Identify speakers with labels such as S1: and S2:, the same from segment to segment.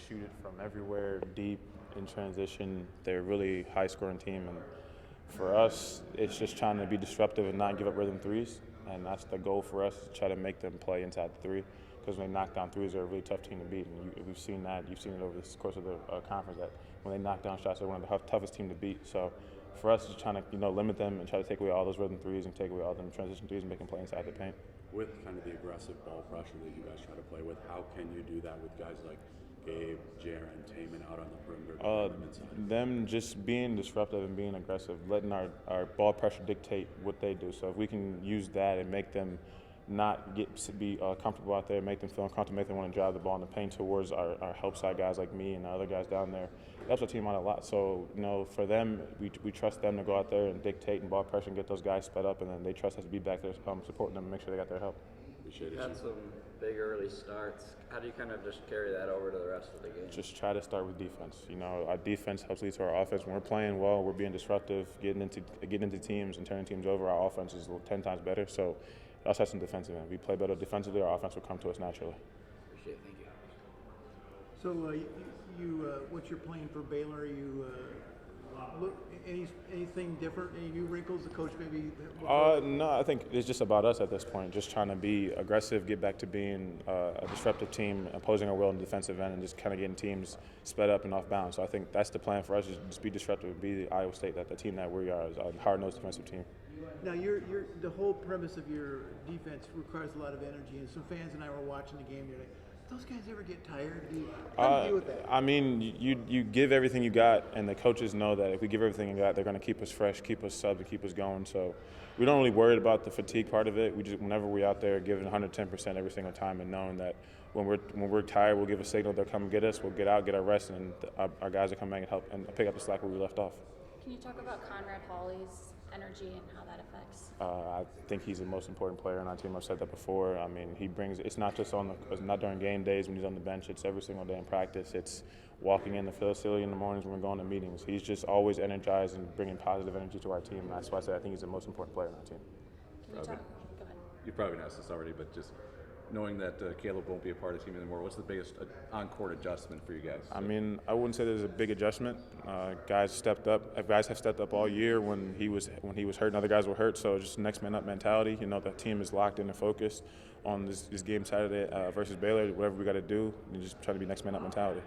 S1: shoot it from everywhere, deep, in transition. They're a really high-scoring team, and for us, it's just trying to be disruptive and not give up rhythm threes, and that's the goal for us, to try to make them play inside the three, because when they knock down threes, they're a really tough team to beat, and we've seen that. You've seen it over the course of the conference, that when they knock down shots, they're one of the toughest teams to beat. So for us, it's trying to limit them and try to take away all those rhythm threes and take away all them transition threes and make them play inside the paint.
S2: With kind of the aggressive ball pressure that you guys try to play with, how can you do that with guys like Gabe, Jaren, Taman out on the perimeter?
S1: Them just being disruptive and being aggressive, letting our ball pressure dictate what they do. So if we can use that and make them not be comfortable out there, make them feel uncomfortable, make them want to drive the ball in the paint towards our help side guys like me and the other guys down there, it helps our team out a lot. So, for them, we trust them to go out there and dictate and ball pressure and get those guys sped up, and then they trust us to be back there supporting them and make sure they got their help.
S2: Appreciate it.
S3: You had some big early starts. How do you kind of just carry that over to the rest of the game?
S1: Just try to start with defense. Our defense helps lead to our offense. When we're playing well, we're being disruptive, getting into teams and turning teams over. Our offense is 10 times better. So it also has some defensive end. We play better defensively, our offense will come to us naturally.
S3: Appreciate it. Thank you.
S4: So what you're playing for Baylor, look anything different? Any new wrinkles the coach maybe?
S1: No, I think it's just about us at this point. Just trying to be aggressive, get back to being a disruptive team, opposing our will in the defensive end, and just kind of getting teams sped up and off balance. So I think that's the plan for us: is just be disruptive, be the Iowa State, that the team that we are, is a hard-nosed defensive team.
S4: Now, the whole premise of your defense requires a lot of energy, and some fans and I were watching the game today. Those guys ever get tired? How do you deal with that?
S1: I mean, you give everything you got, and the coaches know that if we give everything you got, they're going to keep us fresh, keep us subs, and keep us going. So we don't really worry about the fatigue part of it. We just, whenever we're out there, giving 110% every single time, and knowing that when we're tired, we'll give a signal. They'll come get us. We'll get out, get our rest, and our guys will come back and help and pick up the slack where we left off.
S5: Can you talk about Conrad Hawley's energy and how that affects?
S1: I think he's the most important player on our team. I've said that before. I mean, he brings. It's not just it's not during game days when he's on the bench. It's every single day in practice. It's walking in the facility in the mornings when we're going to meetings. He's just always energized and bringing positive energy to our team. And that's why I say I think he's the most important player on our team.
S5: Can you talk? Go ahead.
S2: You've probably been asked this already, but just knowing that Caleb won't be a part of the team anymore, what's the biggest on-court adjustment for you guys?
S1: I mean, I wouldn't say there's a big adjustment. Guys stepped up. Guys have stepped up all year when he was hurt and other guys were hurt. So just next man up mentality. The team is locked in and focused on this game Saturday versus Baylor. Whatever we got to do, and just try to be next man up mentality.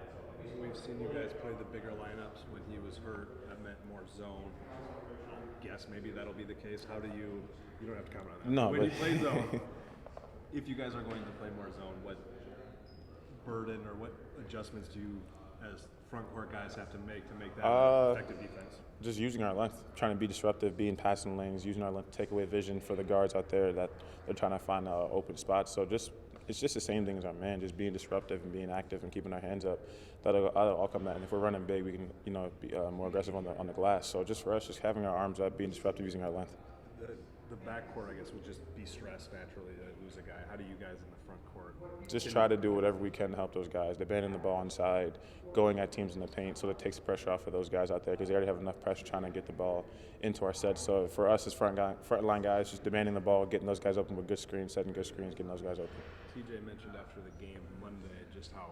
S6: We've seen you guys play the bigger lineups. When he was hurt, that meant more zone. I guess maybe that'll be the case. How do you don't have to comment on that.
S1: No,
S6: when you play zone, if you guys are going to play more zone, what burden or what adjustments do you, as front court guys, have to make that effective defense?
S1: Just using our length, trying to be disruptive, being passing lanes, using our length to take away vision for the guards out there that they're trying to find open spots. So it's just the same thing as our man, just being disruptive and being active and keeping our hands up. That'll all come out. And if we're running big, we can be more aggressive on the glass. So just for us, just having our arms up, being disruptive, using our length.
S6: The backcourt, I guess, would just be stressed naturally to lose a guy. How do you guys in the front court?
S1: Just try to do whatever we can to help those guys. Demanding the ball inside, going at teams in the paint, so that takes the pressure off of those guys out there because they already have enough pressure trying to get the ball into our set. So for us as front line guys, just demanding the ball, getting those guys open with good screens, setting good screens, getting those guys open.
S6: TJ mentioned after the game Monday just how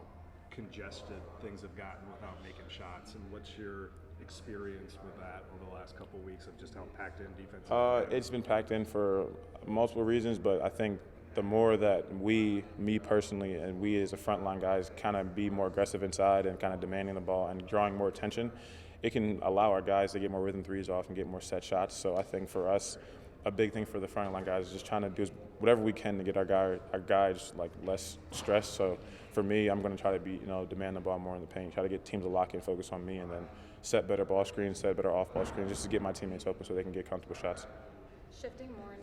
S6: congested things have gotten without making shots. And what's your experience with that over the last couple of weeks of just how packed in defense?
S1: It's been packed in for multiple reasons, but I think the more that me personally, and we as a frontline guys kind of be more aggressive inside and kind of demanding the ball and drawing more attention, it can allow our guys to get more rhythm threes off and get more set shots. So I think for us, a big thing for the frontline guys is just trying to do whatever we can to get our guys like less stressed. So for me, I'm going to try to be demand the ball more in the paint, try to get teams to lock in, focus on me, and then set better ball screens, set better off ball screens, just to get my teammates open so they can get comfortable shots.
S5: Shifting more